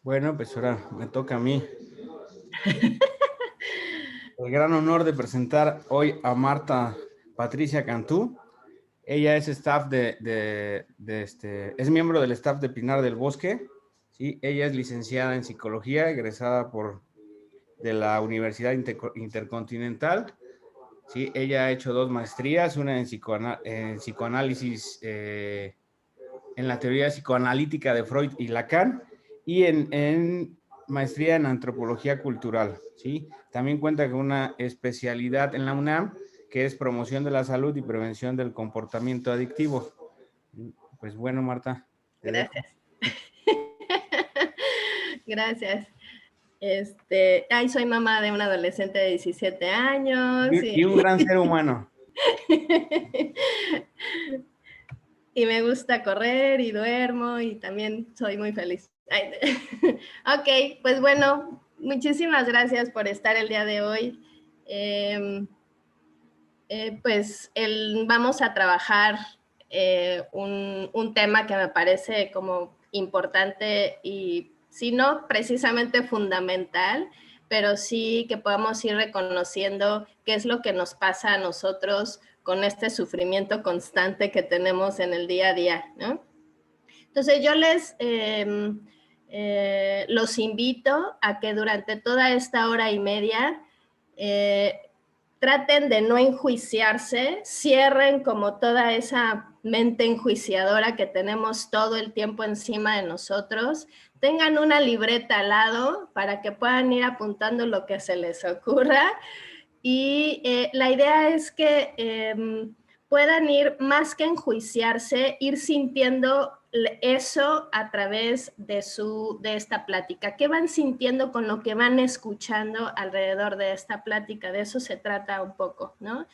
Bueno, pues ahora me toca a mí el gran honor de presentar hoy a Marta Patricia Cantú. Ella es staff es miembro del staff de Pinar del Bosque. ¿Sí? Ella es licenciada en psicología, egresada de la Universidad Intercontinental. ¿Sí? Ella ha hecho 2 maestrías, una en psicoanálisis, en la teoría psicoanalítica de Freud y Lacan, y en maestría en antropología cultural. ¿Sí? También cuenta con una especialidad en la UNAM, que es promoción de la salud y prevención del comportamiento adictivo. Pues bueno, Marta, te dejo. Gracias. Gracias. Soy mamá de un adolescente de 17 años. Y un gran ser humano. Y me gusta correr y duermo y también soy muy feliz. Ok, pues bueno, muchísimas gracias por estar el día de hoy. Vamos a trabajar un tema que me parece como importante y si no precisamente fundamental, pero sí que podamos ir reconociendo qué es lo que nos pasa a nosotros con este sufrimiento constante que tenemos en el día a día, ¿no? Entonces yo los invito a que durante toda esta hora y media traten de no enjuiciarse, cierren como toda esa mente enjuiciadora que tenemos todo el tiempo encima de nosotros, tengan una libreta al lado para que puedan ir apuntando lo que se les ocurra y la idea es que puedan ir más que enjuiciarse, ir sintiendo eso a través de esta plática. ¿Qué van sintiendo con lo que van escuchando alrededor de esta plática? De eso se trata un poco, ¿no?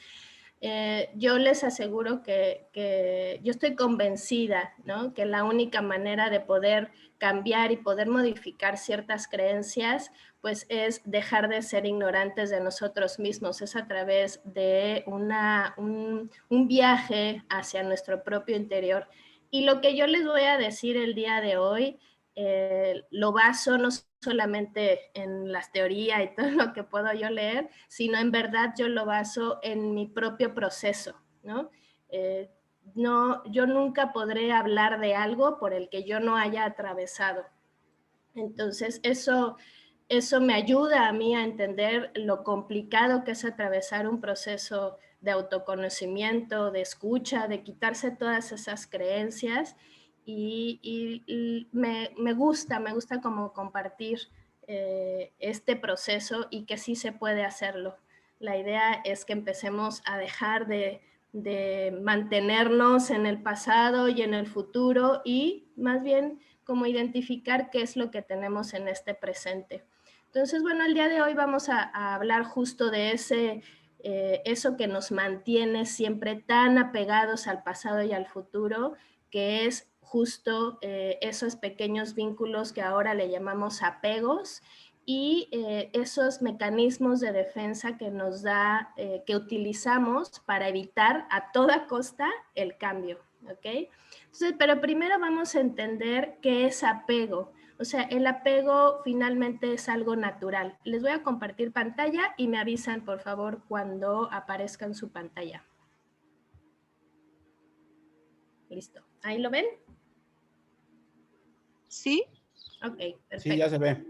Yo les aseguro que yo estoy convencida, ¿no? Que la única manera de poder cambiar y poder modificar ciertas creencias, pues es dejar de ser ignorantes de nosotros mismos, es a través de un viaje hacia nuestro propio interior. Y lo que yo les voy a decir el día de hoy, lo baso no solamente en las teorías y todo lo que puedo yo leer, sino en verdad yo lo baso en mi propio proceso, ¿no? Yo nunca podré hablar de algo por el que yo no haya atravesado. Entonces, eso me ayuda a mí a entender lo complicado que es atravesar un proceso de autoconocimiento, de escucha, de quitarse todas esas creencias y me gusta como compartir este proceso y que sí se puede hacerlo. La idea es que empecemos a dejar de mantenernos en el pasado y en el futuro y más bien como identificar qué es lo que tenemos en este presente. Entonces, bueno, el día de hoy vamos a hablar justo de eso que nos mantiene siempre tan apegados al pasado y al futuro, que es justo esos pequeños vínculos que ahora le llamamos apegos y esos mecanismos de defensa que nos da, que utilizamos para evitar a toda costa el cambio, ¿ok? Entonces, pero primero vamos a entender qué es apego. O sea, el apego finalmente es algo natural. Les voy a compartir pantalla y me avisan, por favor, cuando aparezca en su pantalla. Listo. ¿Ahí lo ven? Sí. Ok, perfecto. Sí, ya se ve.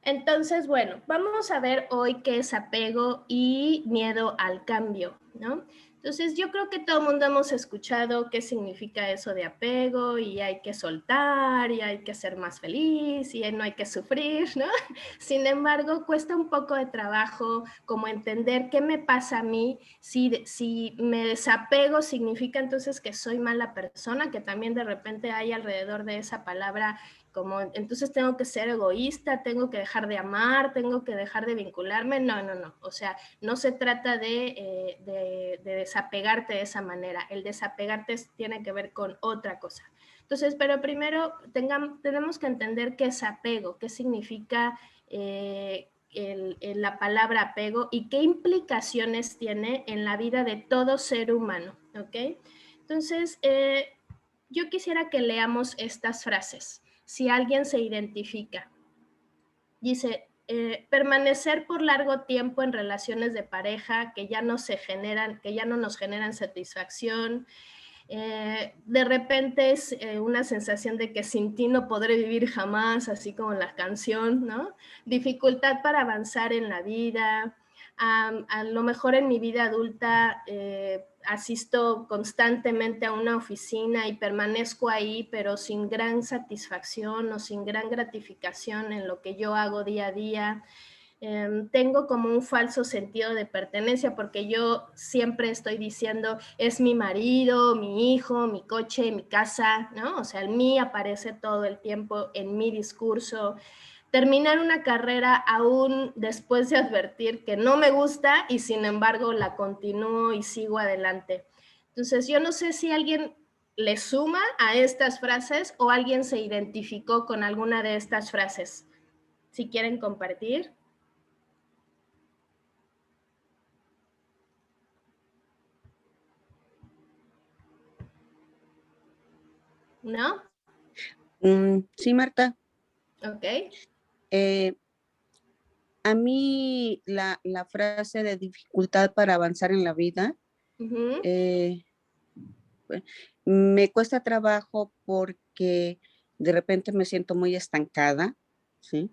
Entonces, bueno, vamos a ver hoy qué es apego y miedo al cambio, ¿no? Entonces, yo creo que todo el mundo hemos escuchado qué significa eso de apego y hay que soltar y hay que ser más feliz y no hay que sufrir, ¿no? Sin embargo, cuesta un poco de trabajo como entender qué me pasa a mí, si me desapego significa entonces que soy mala persona, que también de repente hay alrededor de esa palabra como entonces tengo que ser egoísta, tengo que dejar de amar, tengo que dejar de vincularme. No, o sea, no se trata de desapegarte de esa manera, el desapegarte tiene que ver con otra cosa. Entonces, pero primero tenemos que entender qué es apego, qué significa la palabra apego y qué implicaciones tiene en la vida de todo ser humano, ¿ok? Entonces, yo quisiera que leamos estas frases. si alguien se identifica. Dice, permanecer por largo tiempo en relaciones de pareja que ya no nos generan satisfacción. De repente es una sensación de que sin ti no podré vivir jamás, así como la canción, ¿no? Dificultad para avanzar en la vida. A lo mejor en mi vida adulta asisto constantemente a una oficina y permanezco ahí, pero sin gran satisfacción o sin gran gratificación en lo que yo hago día a día. Tengo como un falso sentido de pertenencia porque yo siempre estoy diciendo es mi marido, mi hijo, mi coche, mi casa, ¿no? O sea, el mí aparece todo el tiempo en mi discurso. Terminar una carrera aún después de advertir que no me gusta y sin embargo la continúo y sigo adelante. Entonces, yo no sé si alguien le suma a estas frases o alguien se identificó con alguna de estas frases. Si quieren compartir. ¿No? Sí, Marta. Ok. A mí la frase de dificultad para avanzar en la vida me cuesta trabajo porque de repente me siento muy estancada, ¿sí?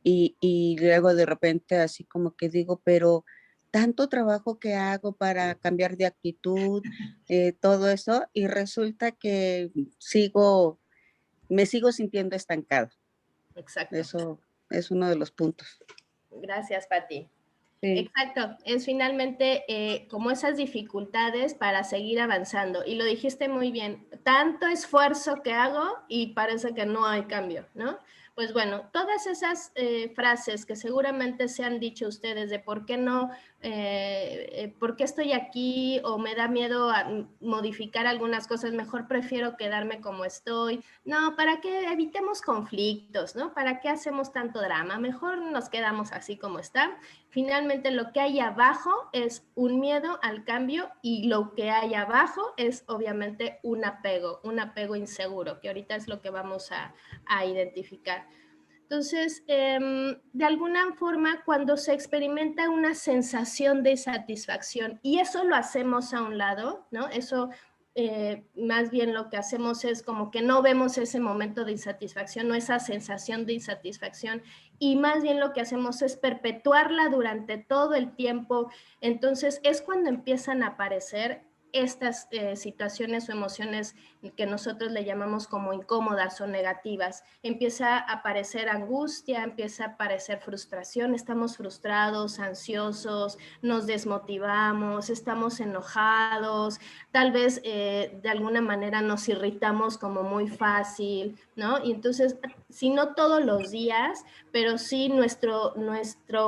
Y luego de repente así como que digo, pero tanto trabajo que hago para cambiar de actitud, todo eso, y resulta que me sigo sintiendo estancada. Exacto. Eso es uno de los puntos. Gracias, Pati. Sí. Exacto, es finalmente como esas dificultades para seguir avanzando. Y lo dijiste muy bien, tanto esfuerzo que hago y parece que no hay cambio, ¿no? Pues bueno, todas esas frases que seguramente se han dicho ustedes de por qué no, por qué estoy aquí o me da miedo a modificar algunas cosas, mejor prefiero quedarme como estoy. No, ¿para qué evitemos conflictos, no? ¿Para qué hacemos tanto drama? Mejor nos quedamos así como está. Finalmente lo que hay abajo es un miedo al cambio y lo que hay abajo es obviamente un apego inseguro, que ahorita es lo que vamos a identificar. Entonces, de alguna forma, cuando se experimenta una sensación de satisfacción y eso lo hacemos a un lado, ¿no? Eso más bien lo que hacemos es como que no vemos ese momento de insatisfacción o esa sensación de insatisfacción y más bien lo que hacemos es perpetuarla durante todo el tiempo. Entonces es cuando empiezan a aparecer estas situaciones o emociones que nosotros le llamamos como incómodas o negativas. Empieza a aparecer angustia, empieza a aparecer frustración, estamos frustrados, ansiosos, nos desmotivamos, estamos enojados, tal vez de alguna manera nos irritamos como muy fácil, ¿no? Y entonces, si no todos los días, pero sí nuestro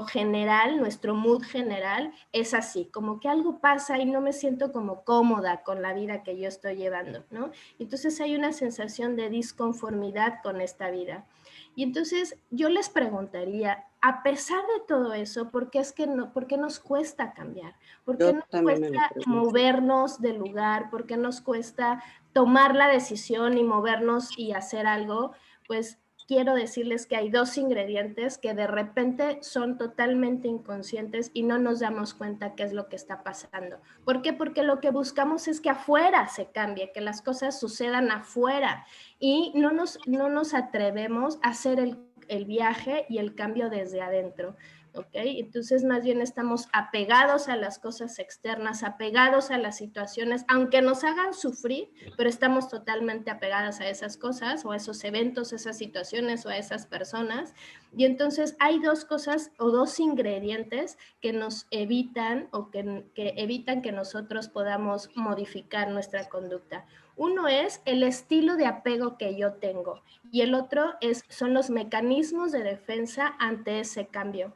general, nuestro mood general es así, como que algo pasa y no me siento como cómoda con la vida que yo estoy llevando, ¿no? Entonces hay una sensación de disconformidad con esta vida. Y entonces yo les preguntaría, a pesar de todo eso, ¿por qué nos cuesta cambiar? ¿Por qué nos cuesta movernos del lugar? ¿Por qué nos cuesta tomar la decisión y movernos y hacer algo? Pues quiero decirles que hay dos ingredientes que de repente son totalmente inconscientes y no nos damos cuenta qué es lo que está pasando. ¿Por qué? Porque lo que buscamos es que afuera se cambie, que las cosas sucedan afuera y no nos atrevemos a hacer el viaje y el cambio desde adentro. ¿Ok? Entonces más bien estamos apegados a las cosas externas, apegados a las situaciones, aunque nos hagan sufrir, pero estamos totalmente apegadas a esas cosas o a esos eventos, a esas situaciones o a esas personas. Y entonces hay dos cosas o dos ingredientes que nos evitan o que evitan que nosotros podamos modificar nuestra conducta. Uno es el estilo de apego que yo tengo y el otro son los mecanismos de defensa ante ese cambio.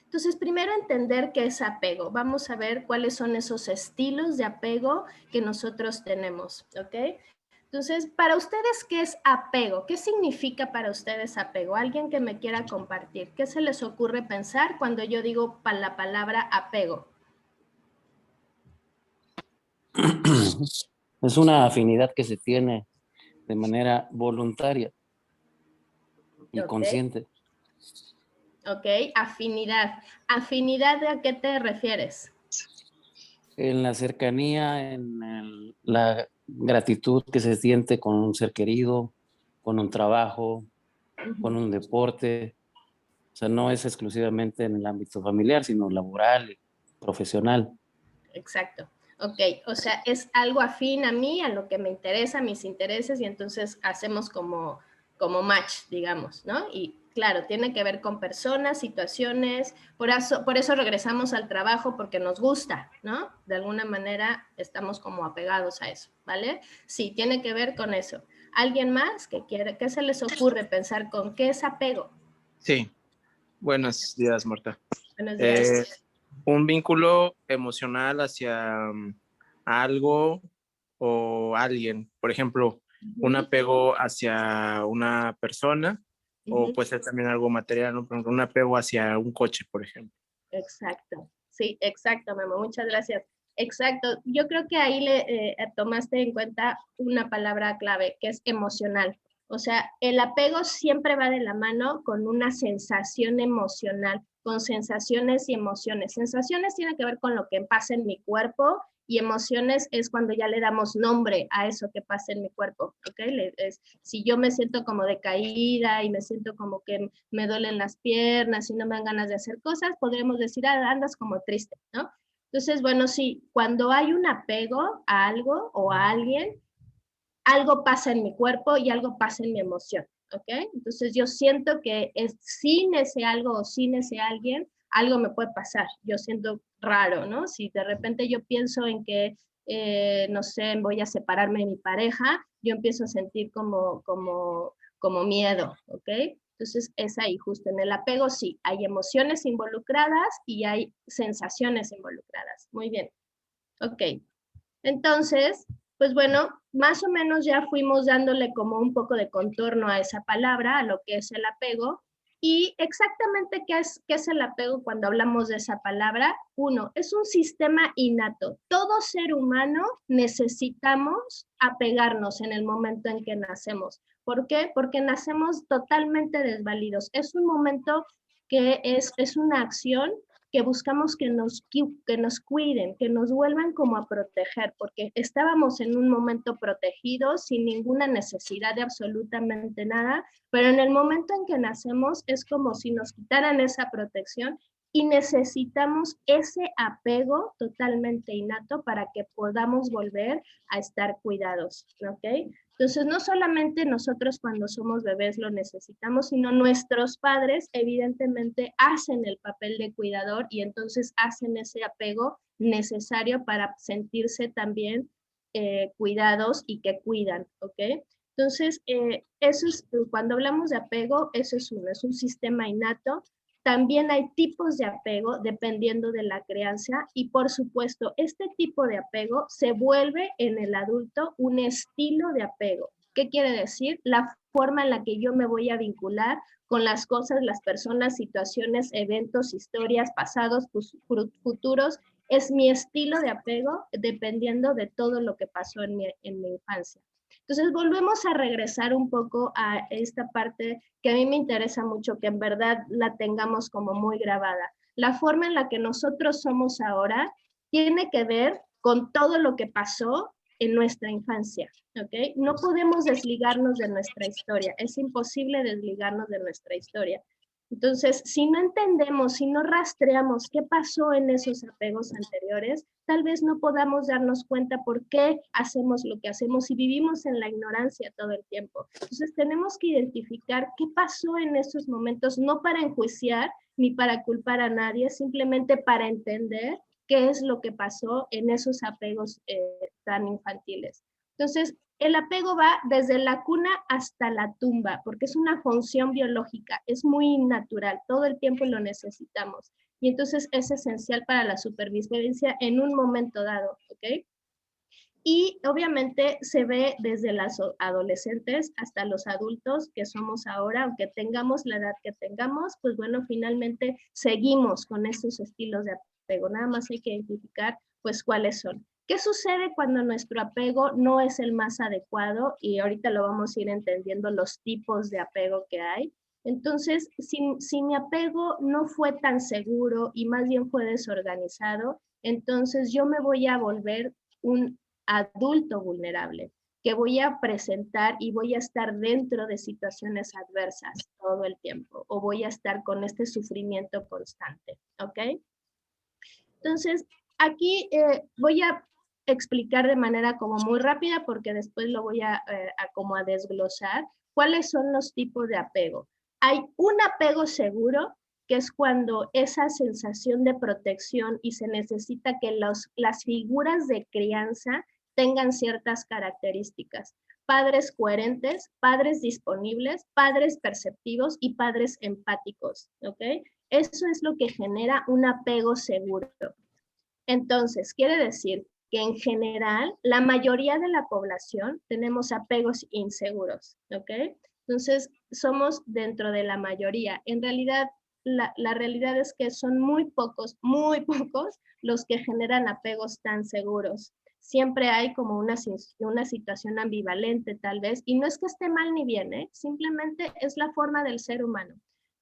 Entonces, primero entender qué es apego. Vamos a ver cuáles son esos estilos de apego que nosotros tenemos, ¿ok? Entonces, para ustedes, ¿qué es apego? ¿Qué significa para ustedes apego? Alguien que me quiera compartir. ¿Qué se les ocurre pensar cuando yo digo la palabra apego? Es una afinidad que se tiene de manera voluntaria y Ok. consciente. Ok, afinidad. ¿Afinidad a qué te refieres? En la cercanía, la gratitud que se siente con un ser querido, con un trabajo, con un deporte. O sea, no es exclusivamente en el ámbito familiar, sino laboral, profesional. Exacto. Ok, o sea, es algo afín a mí, a lo que me interesa, a mis intereses, y entonces hacemos como match, digamos, ¿no? Y claro, tiene que ver con personas, situaciones, por eso regresamos al trabajo, porque nos gusta, ¿no? De alguna manera estamos como apegados a eso, ¿vale? Sí, tiene que ver con eso. ¿Alguien más que quiere, qué se les ocurre pensar con qué es apego? Sí, buenos días, Marta. Buenos días. Un vínculo emocional hacia algo o alguien. Por ejemplo, un apego hacia una persona o puede ser también algo material, ¿no? Por ejemplo, un apego hacia un coche, por ejemplo. Exacto, sí, exacto, Memo, muchas gracias. Exacto, yo creo que ahí le tomaste en cuenta una palabra clave, que es emocional. O sea, el apego siempre va de la mano con una sensación emocional, con sensaciones y emociones. Sensaciones tienen que ver con lo que pasa en mi cuerpo y emociones es cuando ya le damos nombre a eso que pasa en mi cuerpo, ¿ok? Si yo me siento como decaída y me siento como que me duelen las piernas y no me dan ganas de hacer cosas, podremos decir, ah, andas como triste, ¿no? Entonces, bueno, sí, cuando hay un apego a algo o a alguien, algo pasa en mi cuerpo y algo pasa en mi emoción, ¿ok? Entonces yo siento que sin ese algo o sin ese alguien, algo me puede pasar. Yo siento raro, ¿no? Si de repente yo pienso en que, no sé, voy a separarme de mi pareja, yo empiezo a sentir como miedo, ¿ok? Entonces es ahí, justo en el apego sí, hay emociones involucradas y hay sensaciones involucradas. Muy bien, ok. Entonces, pues bueno, más o menos ya fuimos dándole como un poco de contorno a esa palabra, a lo que es el apego. Y exactamente qué es el apego cuando hablamos de esa palabra. Uno, es un sistema innato. Todo ser humano necesitamos apegarnos en el momento en que nacemos. ¿Por qué? Porque nacemos totalmente desvalidos. Es un momento que es una acción que buscamos que nos cuiden, que nos vuelvan como a proteger, porque estábamos en un momento protegido, sin ninguna necesidad de absolutamente nada, pero en el momento en que nacemos es como si nos quitaran esa protección y necesitamos ese apego totalmente innato para que podamos volver a estar cuidados, ¿ok? Entonces, no solamente nosotros cuando somos bebés lo necesitamos, sino nuestros padres evidentemente hacen el papel de cuidador y entonces hacen ese apego necesario para sentirse también cuidados y que cuidan, ¿ok? Entonces, eso es, cuando hablamos de apego, eso es un sistema innato. También hay tipos de apego dependiendo de la crianza y por supuesto este tipo de apego se vuelve en el adulto un estilo de apego. ¿Qué quiere decir? La forma en la que yo me voy a vincular con las cosas, las personas, situaciones, eventos, historias, pasados, futuros, es mi estilo de apego dependiendo de todo lo que pasó en mi infancia. Entonces volvemos a regresar un poco a esta parte que a mí me interesa mucho, que en verdad la tengamos como muy grabada. La forma en la que nosotros somos ahora tiene que ver con todo lo que pasó en nuestra infancia, ¿ok? No podemos desligarnos de nuestra historia, es imposible desligarnos de nuestra historia. Entonces, si no entendemos, si no rastreamos qué pasó en esos apegos anteriores, tal vez no podamos darnos cuenta por qué hacemos lo que hacemos y vivimos en la ignorancia todo el tiempo. Entonces, tenemos que identificar qué pasó en esos momentos, no para enjuiciar ni para culpar a nadie, simplemente para entender qué es lo que pasó en esos apegos tan infantiles. Entonces, el apego va desde la cuna hasta la tumba, porque es una función biológica, es muy natural, todo el tiempo lo necesitamos. Y entonces es esencial para la supervivencia en un momento dado, ¿ok? Y obviamente se ve desde las adolescentes hasta los adultos que somos ahora, aunque tengamos la edad que tengamos, pues bueno, finalmente seguimos con estos estilos de apego. Nada más hay que identificar pues cuáles son. ¿Qué sucede cuando nuestro apego no es el más adecuado? Y ahorita lo vamos a ir entendiendo los tipos de apego que hay. Entonces, si mi apego no fue tan seguro y más bien fue desorganizado, entonces yo me voy a volver un adulto vulnerable, que voy a presentar y voy a estar dentro de situaciones adversas todo el tiempo, o voy a estar con este sufrimiento constante, ¿ok? Entonces, aquí voy a explicar de manera como muy rápida, porque después lo voy a como a desglosar, cuáles son los tipos de apego. Hay un apego seguro, que es cuando esa sensación de protección y se necesita que las figuras de crianza tengan ciertas características. Padres coherentes, padres disponibles, padres perceptivos y padres empáticos, ¿ok? Eso es lo que genera un apego seguro. Entonces, quiere decir que en general, la mayoría de la población tenemos apegos inseguros, ¿ok? Entonces, somos dentro de la mayoría. En realidad, la realidad es que son muy pocos los que generan apegos tan seguros. Siempre hay como una situación ambivalente tal vez, y no es que esté mal ni bien, ¿eh? Simplemente es la forma del ser humano.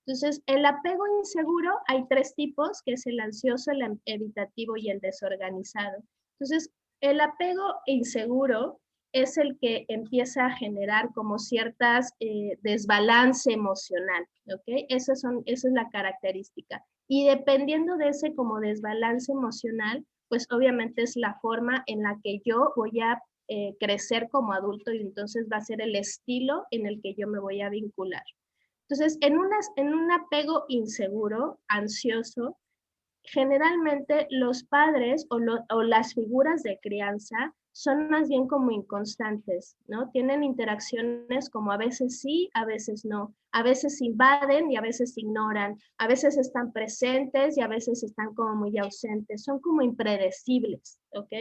Entonces, el apego inseguro hay 3 tipos, que es el ansioso, el evitativo y el desorganizado. Entonces, el apego inseguro es el que empieza a generar como ciertas desbalance emocional, ¿ok? Esa es la característica. Y dependiendo de ese como desbalance emocional, pues obviamente es la forma en la que yo voy a crecer como adulto, y entonces va a ser el estilo en el que yo me voy a vincular. Entonces, en un apego inseguro, ansioso, generalmente los padres o las figuras de crianza son más bien como inconstantes, ¿no? Tienen interacciones como a veces sí, a veces no. A veces invaden y a veces ignoran. A veces están presentes y a veces están como muy ausentes. Son como impredecibles, ¿ok?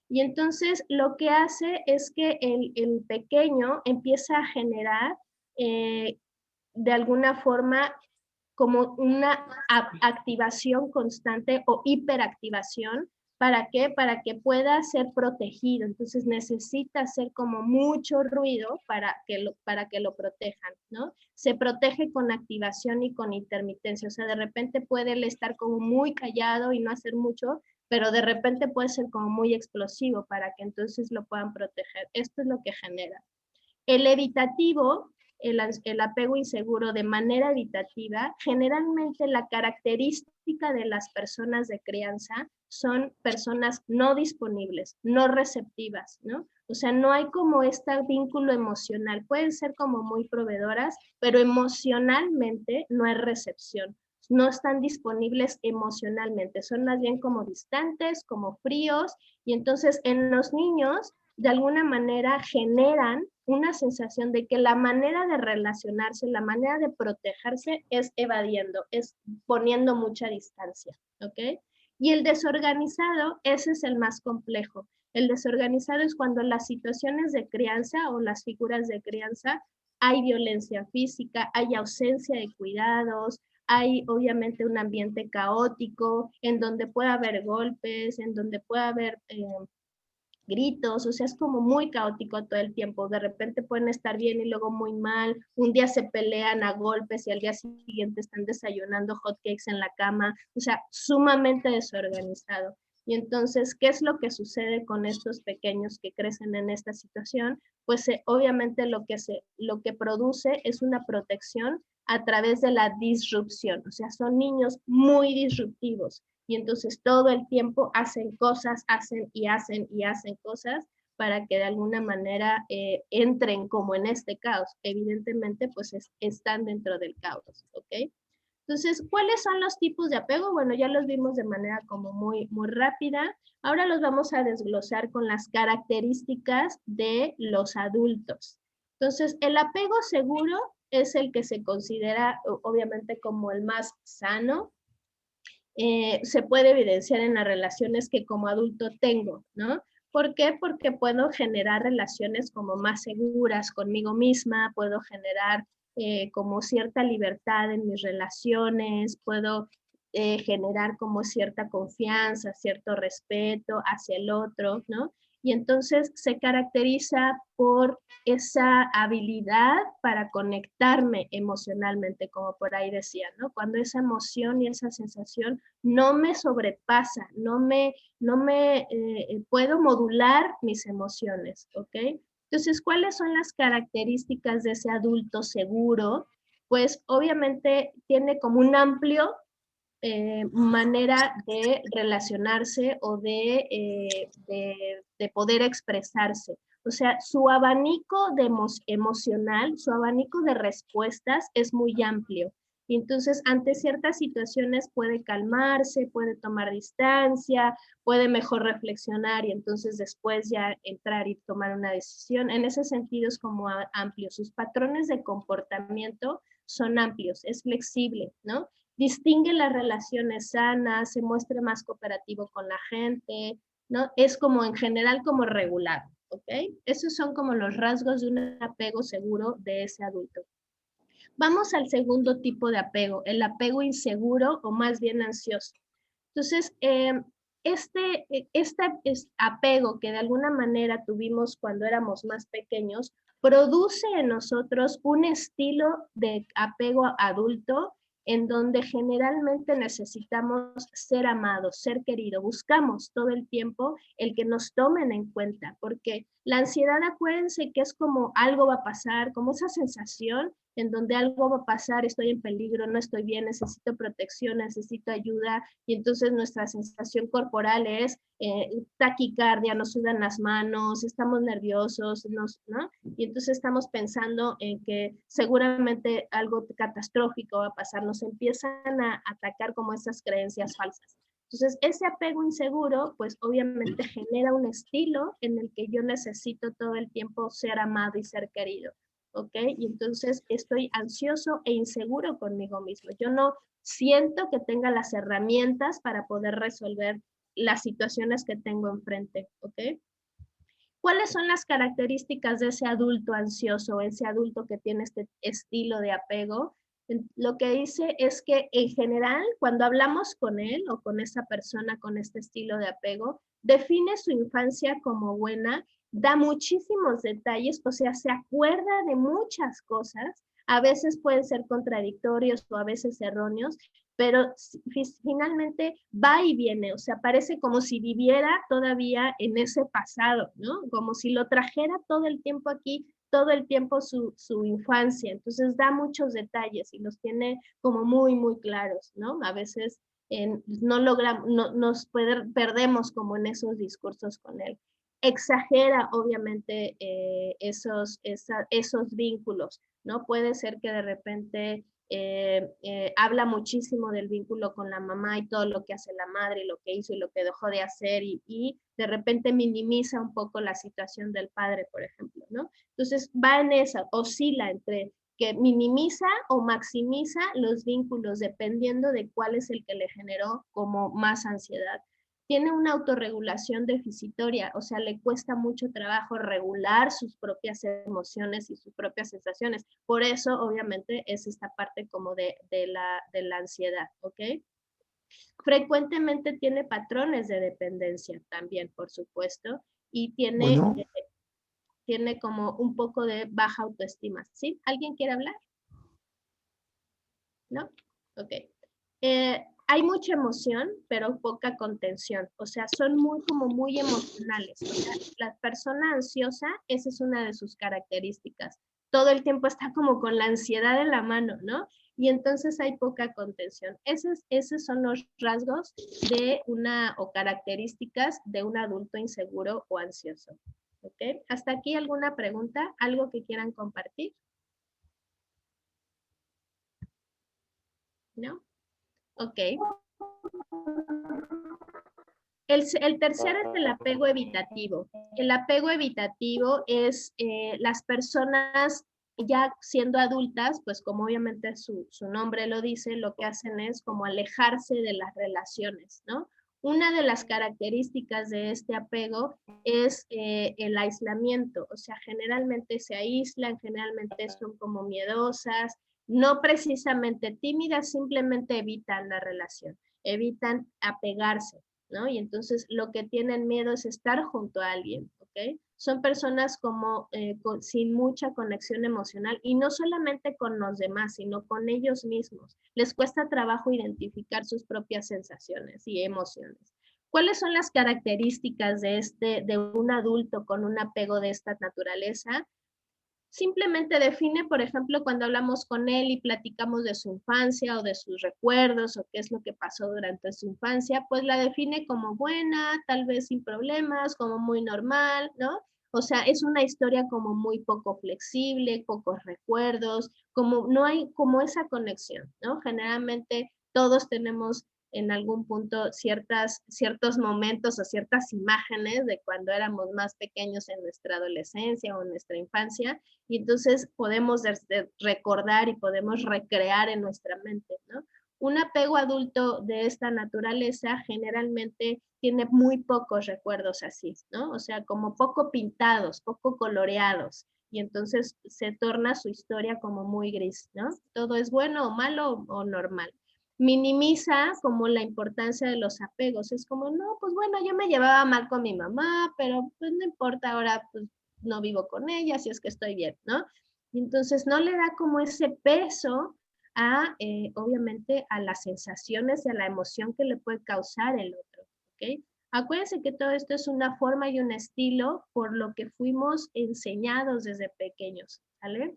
Y entonces lo que hace es que el pequeño empieza a generar de alguna forma como una activación constante o hiperactivación. ¿Para qué? Para que pueda ser protegido. Entonces necesita hacer como mucho ruido para que lo protejan, ¿no? Se protege con activación y con intermitencia. O sea, de repente puede él estar como muy callado y no hacer mucho, pero de repente puede ser como muy explosivo para que entonces lo puedan proteger. Esto es lo que genera. El evitativo, el apego inseguro de manera evitativa, generalmente la característica de las personas de crianza son personas no disponibles, no receptivas, ¿no? O sea, no hay como este vínculo emocional. Pueden ser como muy proveedoras, pero emocionalmente no hay recepción. No están disponibles emocionalmente, son más bien como distantes, como fríos, y entonces en los niños de alguna manera generan una sensación de que la manera de relacionarse, la manera de protegerse es evadiendo, es poniendo mucha distancia, ¿ok? Y el desorganizado, ese es el más complejo. El desorganizado es cuando las situaciones de crianza o las figuras de crianza hay violencia física, hay ausencia de cuidados, hay obviamente un ambiente caótico en donde puede haber golpes, en donde puede haber gritos, o sea, es como muy caótico todo el tiempo. De repente pueden estar bien y luego muy mal. Un día se pelean a golpes y al día siguiente están desayunando hotcakes en la cama. O sea, sumamente desorganizado. Y entonces, ¿qué es lo que sucede con estos pequeños que crecen en esta situación? Pues obviamente lo que produce es una protección a través de la disrupción. O sea, son niños muy disruptivos. Y entonces todo el tiempo hacen cosas, hacen y hacen y hacen cosas para que de alguna manera entren como en este caos. Evidentemente, pues están dentro del caos, ¿ok? Entonces, ¿cuáles son los tipos de apego? Bueno, ya los vimos de manera como muy, muy rápida. Ahora los vamos a desglosar con las características de los adultos. Entonces, el apego seguro es el que se considera obviamente como el más sano. Se puede evidenciar en las relaciones que como adulto tengo, ¿no? ¿Por qué? Porque puedo generar relaciones como más seguras conmigo misma, puedo generar como cierta libertad en mis relaciones, puedo generar como cierta confianza, cierto respeto hacia el otro, ¿no? Y entonces se caracteriza por esa habilidad para conectarme emocionalmente, como por ahí decía, ¿no? Cuando esa emoción y esa sensación no me sobrepasa, no me puedo modular mis emociones, ¿ok? Entonces, ¿cuáles son las características de ese adulto seguro? Pues obviamente tiene como un amplio manera de relacionarse o de poder expresarse. O sea, su abanico de emocional, su abanico de respuestas es muy amplio. Y entonces, ante ciertas situaciones puede calmarse, puede tomar distancia, puede mejor reflexionar y entonces después ya entrar y tomar una decisión. En ese sentido es como amplio. Sus patrones de comportamiento son amplios, es flexible, ¿no? Distingue las relaciones sanas, se muestra más cooperativo con la gente, ¿no? Es como en general como regular, ¿ok? Esos son como los rasgos de un apego seguro de ese adulto. Vamos al segundo tipo de apego, el apego inseguro o más bien ansioso. Entonces, este apego que de alguna manera tuvimos cuando éramos más pequeños, produce en nosotros un estilo de apego adulto en donde generalmente necesitamos ser amados, ser queridos. Buscamos todo el tiempo el que nos tomen en cuenta, porque la ansiedad, acuérdense que es como algo va a pasar, como esa sensación en donde algo va a pasar, estoy en peligro, no estoy bien, necesito protección, necesito ayuda, y entonces nuestra sensación corporal es taquicardia, nos sudan las manos, estamos nerviosos, ¿no? Y entonces estamos pensando en que seguramente algo catastrófico va a pasar, nos empiezan a atacar como esas creencias falsas. Entonces, ese apego inseguro, pues obviamente genera un estilo en el que yo necesito todo el tiempo ser amado y ser querido. ¿Ok? Y entonces estoy ansioso e inseguro conmigo mismo. Yo no siento que tenga las herramientas para poder resolver las situaciones que tengo enfrente. ¿Ok? ¿Cuáles son las características de ese adulto ansioso, ese adulto que tiene este estilo de apego? Lo que dice es que en general, cuando hablamos con él o con esa persona con este estilo de apego, define su infancia como buena, da muchísimos detalles, o sea, se acuerda de muchas cosas, a veces pueden ser contradictorios o a veces erróneos, pero finalmente va y viene, o sea, parece como si viviera todavía en ese pasado, ¿no? Como si lo trajera todo el tiempo aquí, todo el tiempo su infancia, entonces da muchos detalles y los tiene como muy, muy claros, ¿no? A veces no logramos, nos perdemos como en esos discursos con él. Exagera, obviamente, esos vínculos, ¿no? Puede ser que de repente habla muchísimo del vínculo con la mamá y todo lo que hace la madre, y lo que hizo y lo que dejó de hacer, y de repente minimiza un poco la situación del padre, por ejemplo, ¿no? Entonces va en esa, oscila entre que minimiza o maximiza los vínculos dependiendo de cuál es el que le generó como más ansiedad. Tiene una autorregulación deficitaria, o sea, le cuesta mucho trabajo regular sus propias emociones y sus propias sensaciones. Por eso, obviamente, es esta parte como de la ansiedad, ¿ok? Frecuentemente tiene patrones de dependencia también, por supuesto, y tiene como un poco de baja autoestima, ¿sí? ¿Alguien quiere hablar? ¿No? Ok. Hay mucha emoción, pero poca contención. O sea, son muy emocionales. O sea, la persona ansiosa, esa es una de sus características. Todo el tiempo está como con la ansiedad en la mano, ¿no? Y entonces hay poca contención. Esos son los rasgos de o características de un adulto inseguro o ansioso. ¿Ok? ¿Hasta aquí alguna pregunta? ¿Algo que quieran compartir? ¿No? Ok. El tercero es el apego evitativo. El apego evitativo es las personas ya siendo adultas, pues como obviamente su nombre lo dice, lo que hacen es como alejarse de las relaciones, ¿no? Una de las características de este apego es el aislamiento, o sea, generalmente se aíslan, generalmente son como miedosas, no precisamente tímidas, simplemente evitan la relación, evitan apegarse. ¿no? Y entonces lo que tienen miedo es estar junto a alguien, ¿ok? Son personas como sin mucha conexión emocional y no solamente con los demás, sino con ellos mismos. Les cuesta trabajo identificar sus propias sensaciones y emociones. ¿Cuáles son las características de un adulto con un apego de esta naturaleza? Simplemente define, por ejemplo, cuando hablamos con él y platicamos de su infancia o de sus recuerdos o qué es lo que pasó durante su infancia, pues la define como buena, tal vez sin problemas, como muy normal, ¿no? O sea, es una historia como muy poco flexible, pocos recuerdos, como no hay como esa conexión, ¿no? Generalmente todos tenemos en algún punto ciertos momentos o ciertas imágenes de cuando éramos más pequeños en nuestra adolescencia o en nuestra infancia, y entonces podemos recordar y podemos recrear en nuestra mente, ¿no? Un apego adulto de esta naturaleza generalmente tiene muy pocos recuerdos así, ¿no? O sea, como poco pintados, poco coloreados, y entonces se torna su historia como muy gris, ¿no? Todo es bueno o malo o normal. Minimiza como la importancia de los apegos, es como, no, pues bueno, yo me llevaba mal con mi mamá, pero pues no importa, ahora pues no vivo con ella, así es que estoy bien, ¿no? Y entonces no le da como ese peso a, obviamente, a las sensaciones y a la emoción que le puede causar el otro, ¿ok? Acuérdense que todo esto es una forma y un estilo por lo que fuimos enseñados desde pequeños, ¿vale?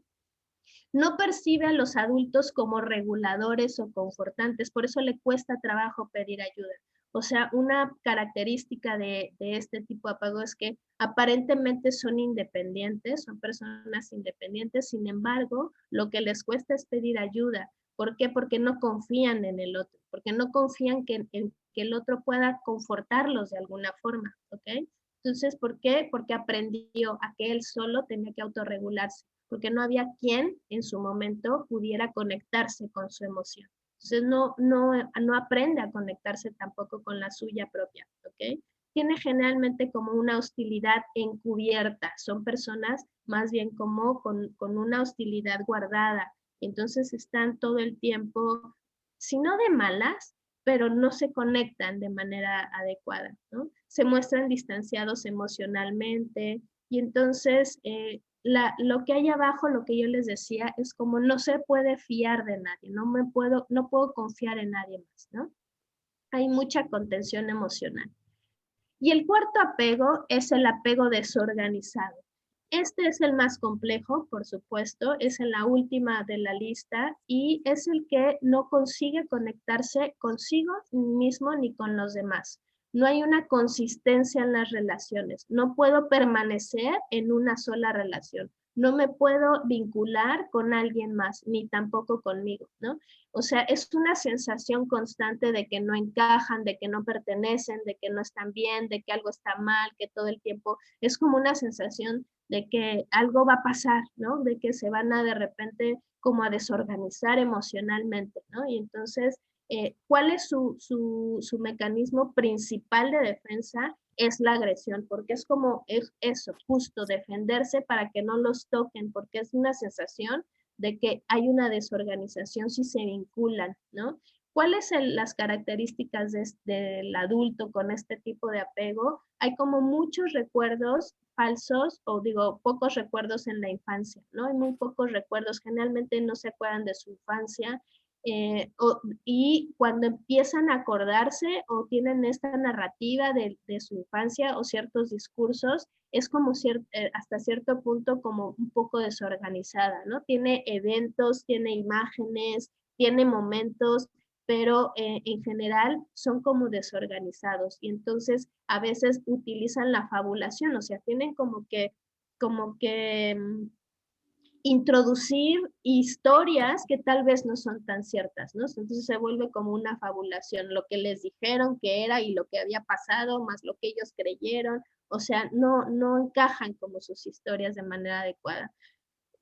No percibe a los adultos como reguladores o confortantes, por eso le cuesta trabajo pedir ayuda. O sea, una característica de este tipo de apego es que aparentemente son independientes, son personas independientes, sin embargo, lo que les cuesta es pedir ayuda. ¿Por qué? Porque no confían en el otro, porque no confían en que el otro pueda confortarlos de alguna forma, ¿ok? Entonces, ¿por qué? Porque aprendió a que él solo tenía que autorregularse, porque no había quien en su momento pudiera conectarse con su emoción. Entonces no aprende a conectarse tampoco con la suya propia, ¿ok? Tiene generalmente como una hostilidad encubierta, son personas más bien como con una hostilidad guardada, entonces están todo el tiempo, si no de malas, pero no se conectan de manera adecuada, ¿no? Se muestran distanciados emocionalmente y entonces lo que hay abajo, lo que yo les decía, es como no se puede fiar de nadie, no puedo confiar en nadie más, ¿no? Hay mucha contención emocional. Y el cuarto apego es el apego desorganizado. Este es el más complejo, por supuesto, es en la última de la lista y es el que no consigue conectarse consigo mismo ni con los demás. No hay una consistencia en las relaciones. No puedo permanecer en una sola relación. No me puedo vincular con alguien más, ni tampoco conmigo, ¿no? O sea, es una sensación constante de que no encajan, de que no pertenecen, de que no están bien, de que algo está mal, que todo el tiempo es como una sensación de que algo va a pasar, ¿no? De que se van a de repente como a desorganizar emocionalmente, ¿no? Y entonces, ¿cuál es su mecanismo principal de defensa? Es la agresión, porque es como es eso, justo defenderse para que no los toquen, porque es una sensación de que hay una desorganización si se vinculan, ¿no? ¿Cuáles son las características del adulto con este tipo de apego? Hay como muchos recuerdos falsos, o digo, pocos recuerdos en la infancia, ¿no? Hay muy pocos recuerdos, generalmente no se acuerdan de su infancia, y cuando empiezan a acordarse o tienen esta narrativa de su infancia o ciertos discursos, es como hasta cierto punto como un poco desorganizada, ¿no? Tiene eventos, tiene imágenes, tiene momentos, pero en general son como desorganizados y entonces a veces utilizan la fabulación, o sea, tienen como que introducir historias que tal vez no son tan ciertas, ¿no? Entonces se vuelve como una fabulación, lo que les dijeron que era y lo que había pasado, más lo que ellos creyeron, o sea, no encajan como sus historias de manera adecuada.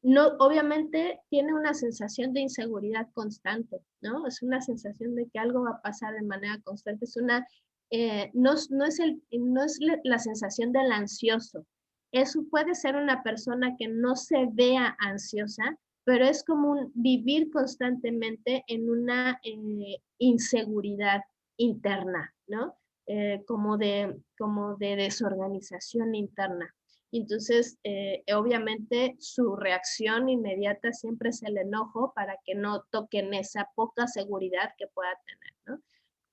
No, obviamente tiene una sensación de inseguridad constante, ¿no? Es una sensación de que algo va a pasar de manera constante, es una, no es la sensación del ansioso, eso puede ser una persona que no se vea ansiosa, pero es como un vivir constantemente en una inseguridad interna, ¿no? como de desorganización interna. Entonces, obviamente, su reacción inmediata siempre es el enojo para que no toquen esa poca seguridad que pueda tener, ¿no?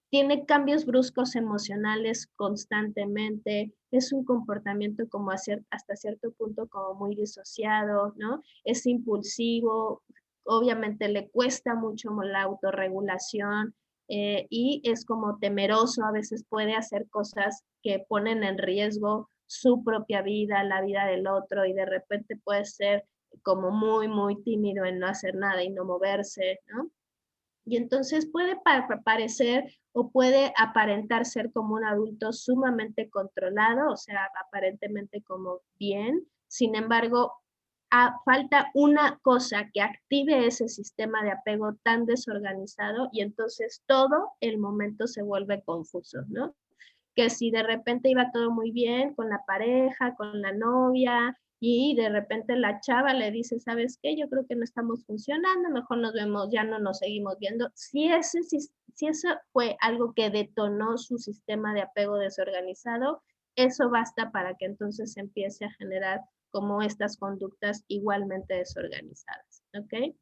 Tiene cambios bruscos emocionales constantemente, es un comportamiento como hasta cierto punto como muy disociado, ¿no? Es impulsivo, obviamente le cuesta mucho la autorregulación, y es como temeroso, a veces puede hacer cosas que ponen en riesgo su propia vida, la vida del otro, y de repente puede ser como muy, muy tímido en no hacer nada y no moverse, ¿no? Y entonces puede parecer o puede aparentar ser como un adulto sumamente controlado, o sea, aparentemente como bien. Sin embargo, falta una cosa que active ese sistema de apego tan desorganizado y entonces todo el momento se vuelve confuso, ¿no? Que si de repente iba todo muy bien con la pareja, con la novia, y de repente la chava le dice, ¿sabes qué? Yo creo que no estamos funcionando, mejor nos vemos, ya no nos seguimos viendo. Si eso fue algo que detonó su sistema de apego desorganizado, eso basta para que entonces se empiece a generar como estas conductas igualmente desorganizadas, ¿ok?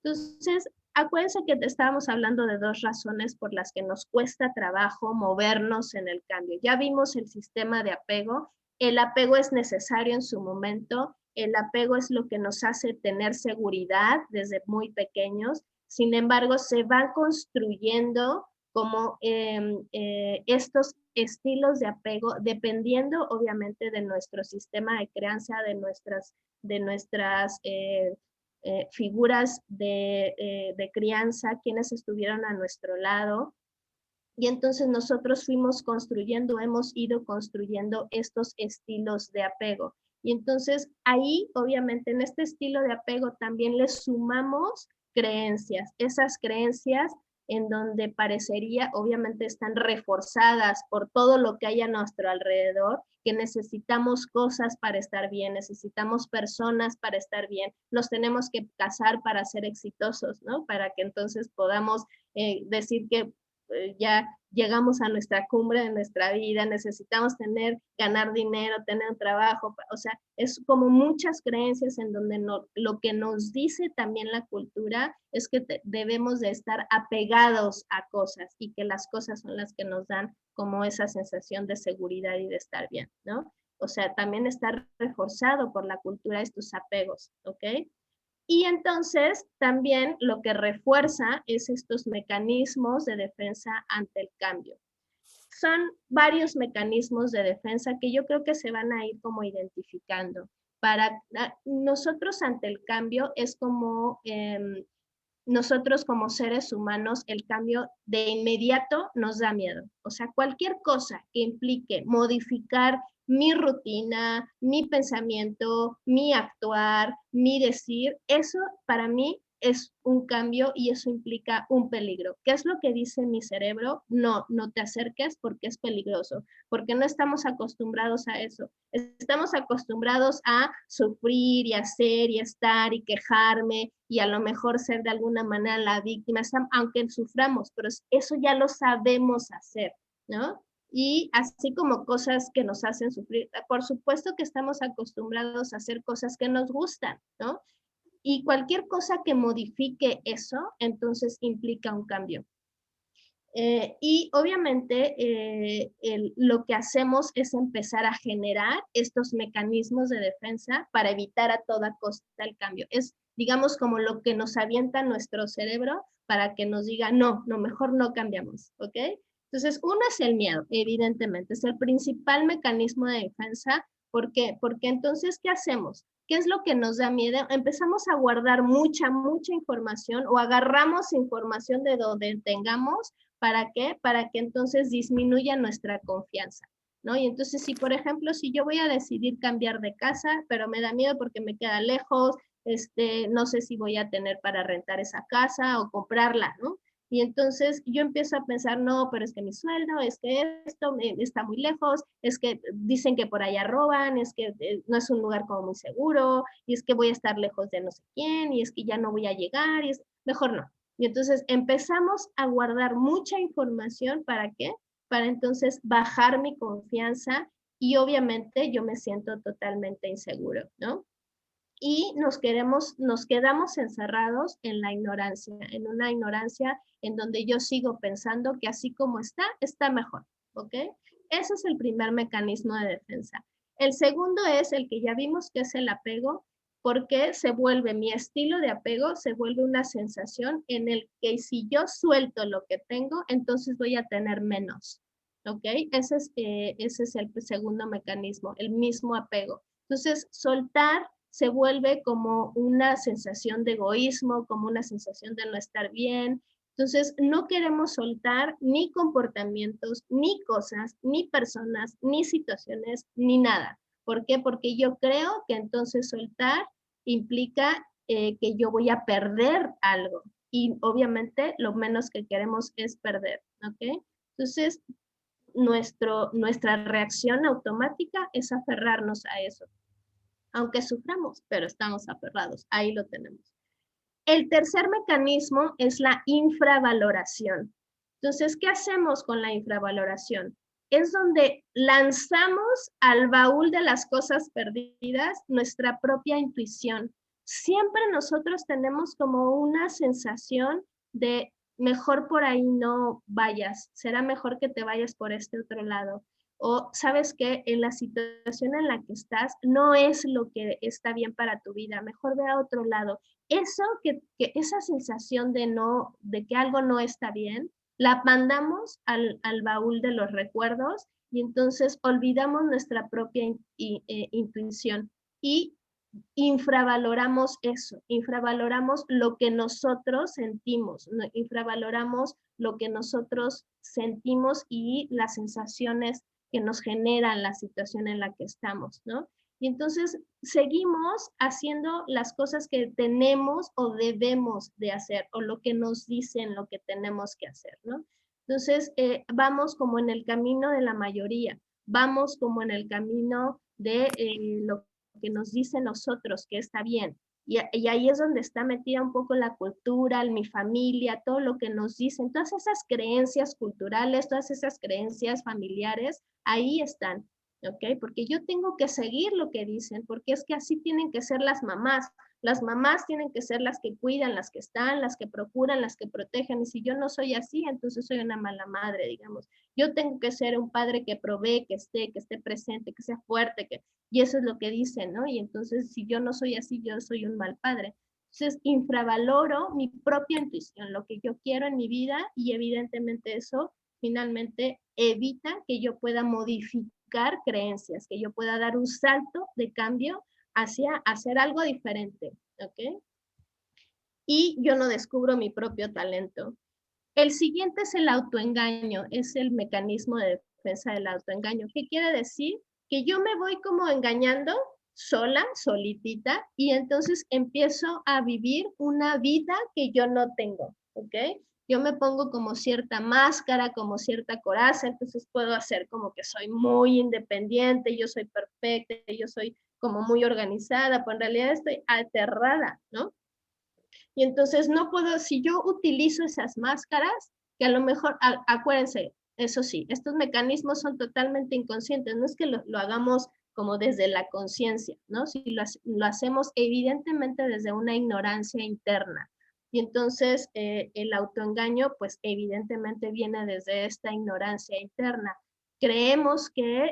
Entonces, acuérdense que te estábamos hablando de 2 razones por las que nos cuesta trabajo movernos en el cambio. Ya vimos el sistema de apego. El apego es necesario en su momento. El apego es lo que nos hace tener seguridad desde muy pequeños. Sin embargo, se van construyendo como estos estilos de apego, dependiendo obviamente de nuestro sistema de crianza, de nuestras figuras de crianza, quienes estuvieron a nuestro lado. Y entonces nosotros hemos ido construyendo estos estilos de apego. Y entonces ahí, obviamente, en este estilo de apego también le sumamos creencias. Esas creencias en donde parecería, obviamente, están reforzadas por todo lo que hay a nuestro alrededor, que necesitamos cosas para estar bien, necesitamos personas para estar bien, nos tenemos que casar para ser exitosos, ¿no? Para que entonces podamos decir que ya llegamos a nuestra cumbre de nuestra vida, necesitamos ganar dinero, tener un trabajo, o sea, es como muchas creencias en donde lo que nos dice también la cultura es que debemos de estar apegados a cosas y que las cosas son las que nos dan como esa sensación de seguridad y de estar bien, ¿no? O sea, también está reforzado por la cultura estos apegos, ¿ok? Y entonces también lo que refuerza es estos mecanismos de defensa ante el cambio. Son varios mecanismos de defensa que yo creo que se van a ir como identificando. Para nosotros ante el cambio es como nosotros como seres humanos, el cambio de inmediato nos da miedo. O sea, cualquier cosa que implique modificar mi rutina, mi pensamiento, mi actuar, mi decir, eso para mí es un cambio y eso implica un peligro. ¿Qué es lo que dice mi cerebro? No, no te acerques porque es peligroso, porque no estamos acostumbrados a eso. Estamos acostumbrados a sufrir y hacer y estar y quejarme y a lo mejor ser de alguna manera la víctima, aunque suframos, pero eso ya lo sabemos hacer, ¿no? Y así como cosas que nos hacen sufrir, por supuesto que estamos acostumbrados a hacer cosas que nos gustan, ¿no? Y cualquier cosa que modifique eso, entonces implica un cambio. Y obviamente lo que hacemos es empezar a generar estos mecanismos de defensa para evitar a toda costa el cambio. Es, digamos, como lo que nos avienta nuestro cerebro para que nos diga, no, mejor no cambiamos, ¿ok? Entonces, uno es el miedo, evidentemente, es el principal mecanismo de defensa. ¿Por qué? Porque entonces, ¿qué hacemos? ¿Qué es lo que nos da miedo? Empezamos a guardar mucha información o agarramos información de donde tengamos. ¿Para qué? Para que entonces disminuya nuestra confianza, ¿no? Y entonces, si por ejemplo, si yo voy a decidir cambiar de casa, pero me da miedo porque me queda lejos, no sé si voy a tener para rentar esa casa o comprarla, ¿no? Y entonces yo empiezo a pensar, no, pero es que mi sueldo, es que esto está muy lejos, es que dicen que por allá roban, es que no es un lugar como muy seguro, y es que voy a estar lejos de no sé quién, y es que ya no voy a llegar, mejor no. Y entonces empezamos a guardar mucha información, ¿para qué? para entonces bajar mi confianza y obviamente yo me siento totalmente inseguro, ¿no? Y nos quedamos encerrados en la ignorancia, en una ignorancia en donde yo sigo pensando que así como está mejor, ¿ok? Ese es el primer mecanismo de defensa. El segundo es el que ya vimos, que es el apego, porque mi estilo de apego se vuelve una sensación en el que si yo suelto lo que tengo, entonces voy a tener menos, ¿ok? Ese es el segundo mecanismo, el mismo apego. Entonces, soltar se vuelve como una sensación de egoísmo, como una sensación de no estar bien. Entonces, no queremos soltar ni comportamientos, ni cosas, ni personas, ni situaciones, ni nada. ¿Por qué? Porque yo creo que entonces soltar implica que yo voy a perder algo. Y obviamente lo menos que queremos es perder, ¿ok? Entonces, nuestra reacción automática es aferrarnos a eso. Aunque suframos, pero estamos aferrados. Ahí lo tenemos. El tercer mecanismo es la infravaloración. Entonces, ¿qué hacemos con la infravaloración? Es donde lanzamos al baúl de las cosas perdidas nuestra propia intuición. Siempre nosotros tenemos como una sensación de mejor por ahí no vayas, será mejor que te vayas por este otro lado. O sabes que en la situación en la que estás no es lo que está bien para tu vida, mejor ve a otro lado. Eso esa sensación de que algo no está bien, la mandamos al baúl de los recuerdos y entonces olvidamos nuestra propia intuición y infravaloramos eso, infravaloramos lo que nosotros sentimos, infravaloramos lo que nosotros sentimos y las sensaciones que nos generan la situación en la que estamos, ¿no? Y entonces seguimos haciendo las cosas que tenemos o debemos de hacer, o lo que nos dicen lo que tenemos que hacer, ¿no? Entonces vamos como en el camino de la mayoría, vamos como en el camino de lo que nos dicen nosotros que está bien. Y ahí es donde está metida un poco la cultura, mi familia, todo lo que nos dicen, todas esas creencias culturales, todas esas creencias familiares, ahí están, ¿ok? Porque yo tengo que seguir lo que dicen, porque es que así tienen que ser las mamás. Las mamás tienen que ser las que cuidan, las que están, las que procuran, las que protegen. Y si yo no soy así, entonces soy una mala madre, digamos. Yo tengo que ser un padre que provee, que esté presente, que sea fuerte, y eso es lo que dicen, ¿no? Y entonces, si yo no soy así, yo soy un mal padre. Entonces, infravaloro mi propia intuición, lo que yo quiero en mi vida, y evidentemente eso finalmente evita que yo pueda modificar creencias, que yo pueda dar un salto de cambio hacia hacer algo diferente, ¿ok? Y yo no descubro mi propio talento. El siguiente es el autoengaño, es el mecanismo de defensa del autoengaño. ¿Qué quiere decir? Que yo me voy como engañando sola, solitita, y entonces empiezo a vivir una vida que yo no tengo, ¿ok? Yo me pongo como cierta máscara, como cierta coraza, entonces puedo hacer como que soy muy independiente, yo soy perfecta, yo soy como muy organizada, pero en realidad estoy aterrada, ¿no? Y entonces no puedo, si yo utilizo esas máscaras, que a lo mejor, acuérdense, eso sí, estos mecanismos son totalmente inconscientes, no es que lo hagamos como desde la conciencia, ¿no? Si lo hacemos evidentemente desde una ignorancia interna. Y entonces el autoengaño, pues evidentemente viene desde esta ignorancia interna. Creemos que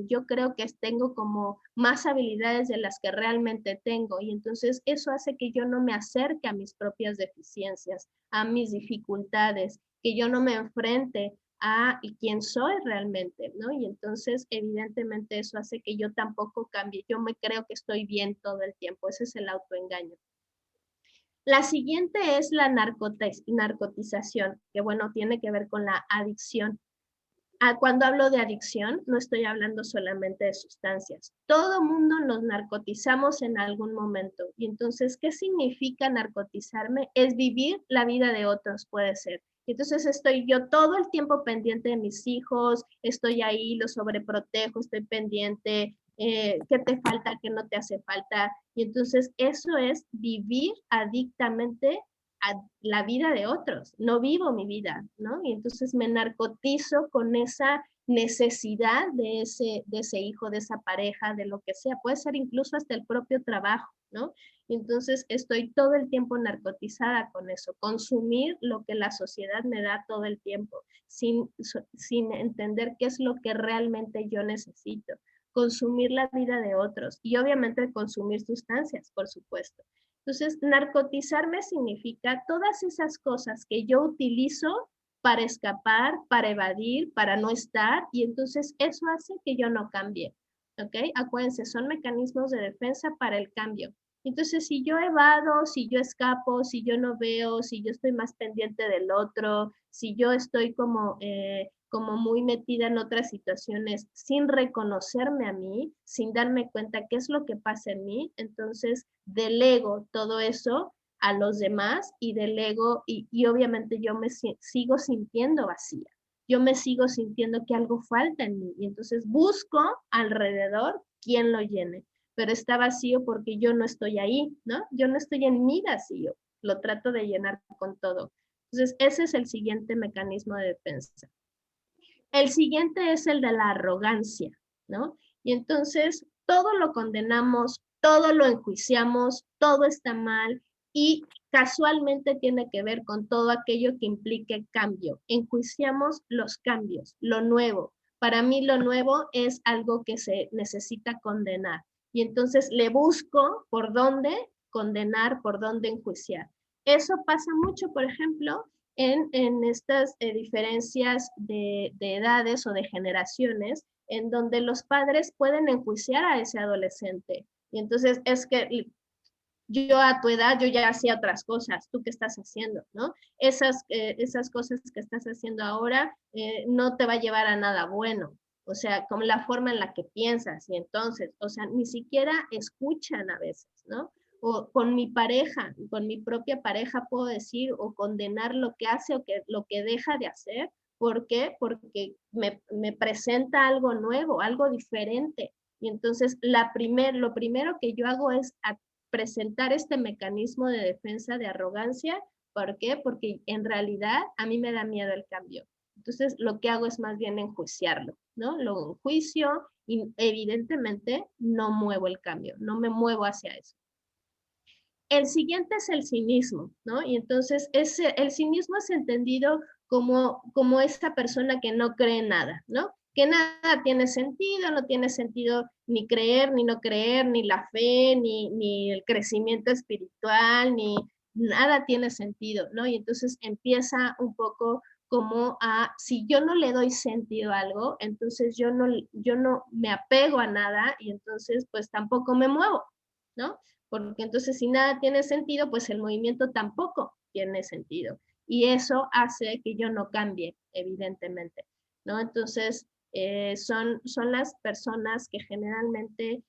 yo creo que tengo como más habilidades de las que realmente tengo y entonces eso hace que yo no me acerque a mis propias deficiencias, a mis dificultades, que yo no me enfrente a quién soy realmente, ¿no? Y entonces evidentemente eso hace que yo tampoco cambie, yo me creo que estoy bien todo el tiempo, ese es el autoengaño. La siguiente es la narcotización, que bueno, tiene que ver con la adicción. Cuando hablo de adicción, no estoy hablando solamente de sustancias. Todo mundo nos narcotizamos en algún momento. Y entonces, ¿qué significa narcotizarme? Es vivir la vida de otros, puede ser. Y entonces estoy yo todo el tiempo pendiente de mis hijos, estoy ahí, los sobreprotejo, estoy pendiente, qué te falta, qué no te hace falta. Y entonces eso es vivir adictamente la vida de otros, no vivo mi vida, ¿no? Y entonces me narcotizo con esa necesidad de ese hijo, de esa pareja, de lo que sea, puede ser incluso hasta el propio trabajo, ¿no? Entonces estoy todo el tiempo narcotizada con eso, consumir lo que la sociedad me da todo el tiempo, sin entender qué es lo que realmente yo necesito, consumir la vida de otros y obviamente consumir sustancias, por supuesto. Entonces, narcotizarme significa todas esas cosas que yo utilizo para escapar, para evadir, para no estar, y entonces eso hace que yo no cambie, ¿ok? Acuérdense, son mecanismos de defensa para el cambio. Entonces, si yo evado, si yo escapo, si yo no veo, si yo estoy más pendiente del otro, si yo estoy como muy metida en otras situaciones sin reconocerme a mí, sin darme cuenta qué es lo que pasa en mí, entonces delego todo eso a los demás y delego, y obviamente yo me sigo sintiendo vacía. Yo me sigo sintiendo que algo falta en mí y entonces busco alrededor quién lo llene, pero está vacío porque yo no estoy ahí, ¿no? Yo no estoy en mi vacío, lo trato de llenar con todo. Entonces, ese es el siguiente mecanismo de defensa. El siguiente es el de la arrogancia, ¿no? Y entonces todo lo condenamos, todo lo enjuiciamos, todo está mal y casualmente tiene que ver con todo aquello que implique cambio. Enjuiciamos los cambios, lo nuevo. Para mí lo nuevo es algo que se necesita condenar. Y entonces le busco por dónde condenar, por dónde enjuiciar. Eso pasa mucho, por ejemplo, en estas diferencias de edades o de generaciones, en donde los padres pueden enjuiciar a ese adolescente. Y entonces es que yo a tu edad, yo ya hacía otras cosas, ¿tú qué estás haciendo? ¿No? Esas cosas que estás haciendo ahora no te va a llevar a nada bueno. O sea, como la forma en la que piensas y entonces, o sea, ni siquiera escuchan a veces, ¿no? O con mi pareja, con mi propia pareja puedo decir o condenar lo que hace o lo que deja de hacer. ¿Por qué? Porque me presenta algo nuevo, algo diferente. Y entonces lo primero que yo hago es presentar este mecanismo de defensa de arrogancia. ¿Por qué? Porque en realidad a mí me da miedo el cambio. Entonces lo que hago es más bien enjuiciarlo, ¿no? Lo enjuicio y evidentemente no muevo el cambio, no me muevo hacia eso. El siguiente es el cinismo, ¿no? Y entonces el cinismo es entendido como esta persona que no cree en nada, ¿no? Que nada tiene sentido, no tiene sentido ni creer, ni no creer, ni la fe, ni el crecimiento espiritual, ni nada tiene sentido, ¿no? Y entonces empieza un poco como si yo no le doy sentido a algo, entonces yo no me apego a nada y entonces pues tampoco me muevo, ¿no? Porque entonces si nada tiene sentido, pues el movimiento tampoco tiene sentido. Y eso hace que yo no cambie, evidentemente, ¿no? Entonces, son las personas que generalmente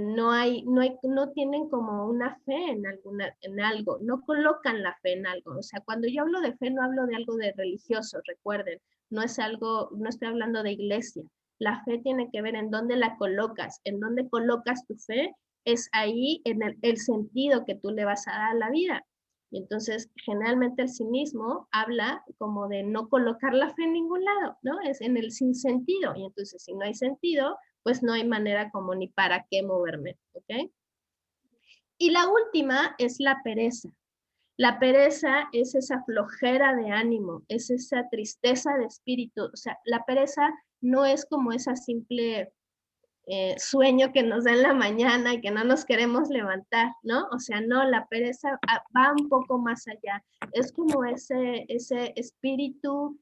no tienen como una fe en algo, no colocan la fe en algo. O sea, cuando yo hablo de fe, no hablo de algo de religioso, recuerden, no estoy hablando de iglesia. La fe tiene que ver en dónde la colocas, en dónde colocas tu fe, es ahí en el sentido que tú le vas a dar a la vida. Y entonces, generalmente el cinismo habla como de no colocar la fe en ningún lado, ¿no? Es en el sinsentido. Y entonces, si no hay sentido, pues no hay manera como ni para qué moverme, ¿ok? Y la última es la pereza. La pereza es esa flojera de ánimo, es esa tristeza de espíritu. O sea, la pereza no es como esa simple sueño que nos da en la mañana y que no nos queremos levantar, ¿no? O sea, no, la pereza va un poco más allá. Es como ese espíritu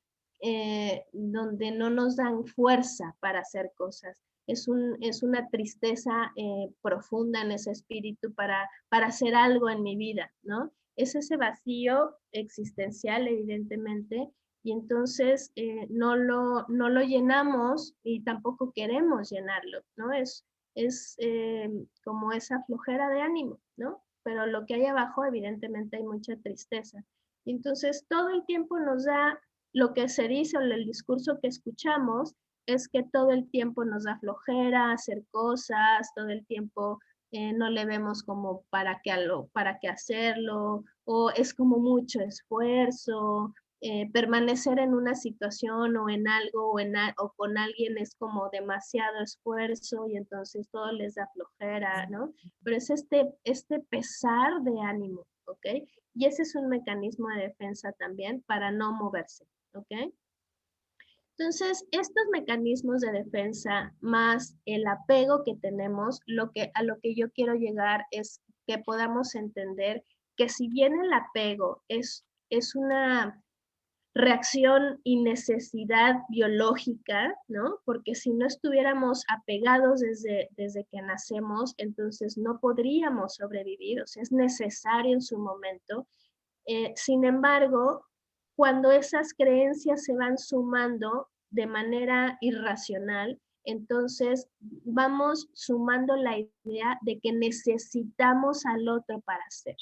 donde no nos dan fuerza para hacer cosas. Es una tristeza profunda en ese espíritu para hacer algo en mi vida, ¿no? Es ese vacío existencial, evidentemente, y entonces no lo llenamos y tampoco queremos llenarlo, ¿no? Es como esa flojera de ánimo, ¿no? Pero lo que hay abajo, evidentemente, hay mucha tristeza. Y entonces todo el tiempo nos da lo que se dice o el discurso que escuchamos es que todo el tiempo nos da flojera hacer cosas, todo el tiempo no le vemos como para qué hacerlo, o es como mucho esfuerzo, permanecer en una situación o en algo o con alguien es como demasiado esfuerzo y entonces todo les da flojera, ¿no? Pero es este pesar de ánimo, ¿ok? Y ese es un mecanismo de defensa también para no moverse, ¿ok? Entonces, estos mecanismos de defensa más el apego que tenemos, a lo que yo quiero llegar es que podamos entender que si bien el apego es una reacción y necesidad biológica, ¿no? Porque si no estuviéramos apegados desde que nacemos, entonces no podríamos sobrevivir, o sea, es necesario en su momento. Sin embargo, cuando esas creencias se van sumando de manera irracional, entonces vamos sumando la idea de que necesitamos al otro para ser.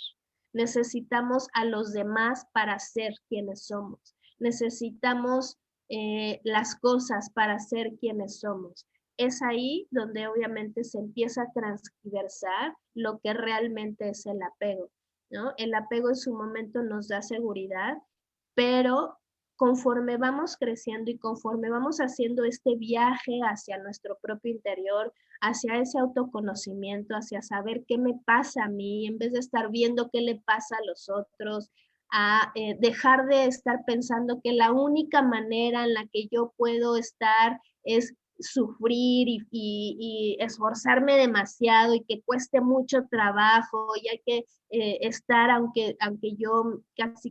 Necesitamos a los demás para ser quienes somos. Necesitamos las cosas para ser quienes somos. Es ahí donde obviamente se empieza a transversar lo que realmente es el apego, ¿no? El apego en su momento nos da seguridad, pero conforme vamos creciendo y conforme vamos haciendo este viaje hacia nuestro propio interior, hacia ese autoconocimiento, hacia saber qué me pasa a mí, en vez de estar viendo qué le pasa a los otros, a dejar de estar pensando que la única manera en la que yo puedo estar es sufrir y esforzarme demasiado y que cueste mucho trabajo y hay que estar aunque yo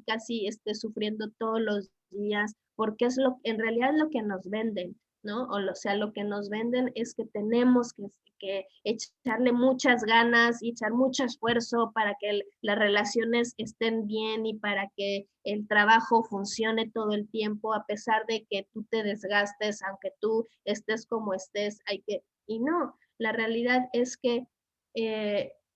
casi esté sufriendo todos los días, porque en realidad es lo que nos venden, ¿no? O sea, lo que nos venden es que tenemos que echarle muchas ganas y echar mucho esfuerzo para que las relaciones estén bien y para que el trabajo funcione todo el tiempo, a pesar de que tú te desgastes, aunque tú estés como estés, y no, la realidad es que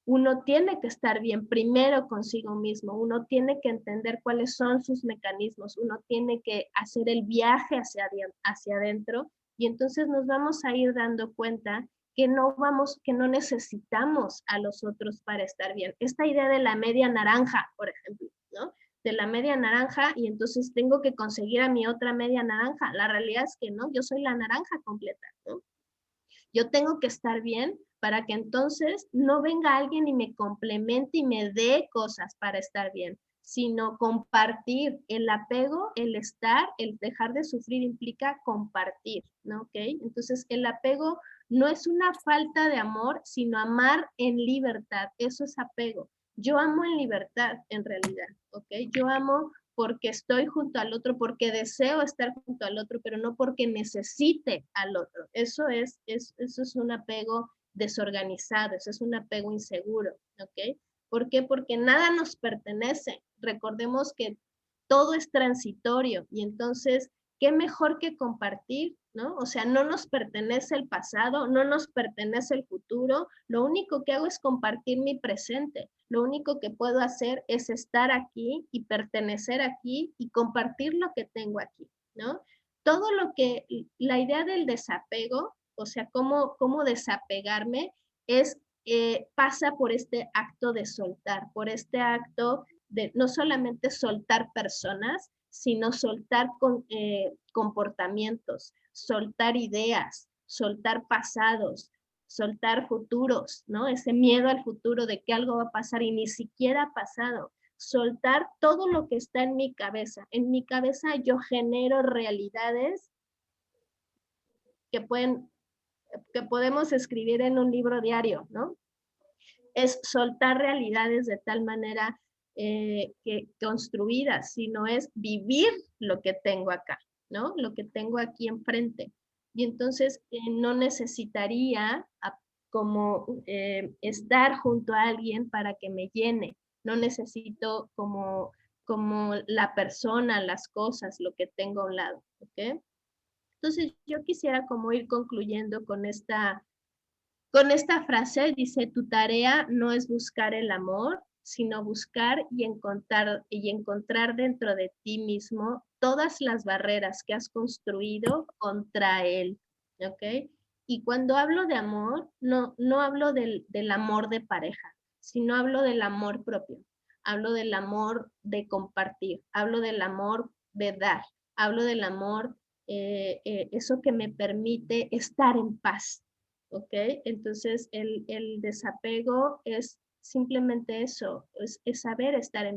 uno tiene que estar bien primero consigo mismo, uno tiene que entender cuáles son sus mecanismos, uno tiene que hacer el viaje hacia adentro y entonces nos vamos a ir dando cuenta que no necesitamos a los otros para estar bien. Esta idea de la media naranja, por ejemplo, ¿no? De la media naranja y entonces tengo que conseguir a mi otra media naranja. La realidad es que no, yo soy la naranja completa, ¿no? Yo tengo que estar bien para que entonces no venga alguien y me complemente y me dé cosas para estar bien, sino compartir. El apego, el estar, el dejar de sufrir implica compartir, ¿no? ¿Ok? Entonces el apego no es una falta de amor, sino amar en libertad. Eso es apego. Yo amo en libertad, en realidad, ¿ok? Yo amo porque estoy junto al otro, porque deseo estar junto al otro, pero no porque necesite al otro. Eso es un apego desorganizado, eso es un apego inseguro, ¿ok? ¿Por qué? Porque nada nos pertenece. Recordemos que todo es transitorio y entonces, ¿qué mejor que compartir, ¿no? O sea, no nos pertenece el pasado, no nos pertenece el futuro, lo único que hago es compartir mi presente. Lo único que puedo hacer es estar aquí y pertenecer aquí y compartir lo que tengo aquí, ¿no? Todo la idea del desapego, o sea, cómo desapegarme, pasa por este acto de soltar, por este acto de no solamente soltar personas, sino soltar comportamientos, soltar ideas, soltar pasados, soltar futuros, ¿no? Ese miedo al futuro de que algo va a pasar y ni siquiera ha pasado. Soltar todo lo que está en mi cabeza. En mi cabeza yo genero realidades que podemos escribir en un libro diario, ¿no? Es soltar realidades de tal manera que construidas, sino es vivir lo que tengo acá, ¿no? Lo que tengo aquí enfrente. Y entonces no necesitaría como estar junto a alguien para que me llene. No necesito como la persona, las cosas, lo que tengo a un lado, ¿ok? Entonces yo quisiera como ir concluyendo con esta frase. Dice, tu tarea no es buscar el amor, sino buscar y encontrar dentro de ti mismo todas las barreras que has construido contra él, ¿ok? Y cuando hablo de amor, no hablo del amor de pareja, sino hablo del amor propio. Hablo del amor de compartir, hablo del amor de dar, hablo del amor, eso que me permite estar en paz, ¿ok? Entonces el desapego es simplemente eso, es saber estar en